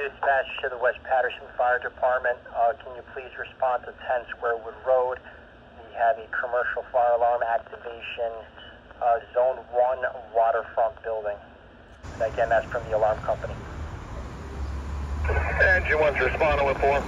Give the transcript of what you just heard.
dispatch to the West Paterson Fire Department. Can you please respond to 10 Squarewood Road? We have a commercial fire alarm activation, Zone 1 waterfront building. Again, that's from the alarm company. Engine 1's responding with 4.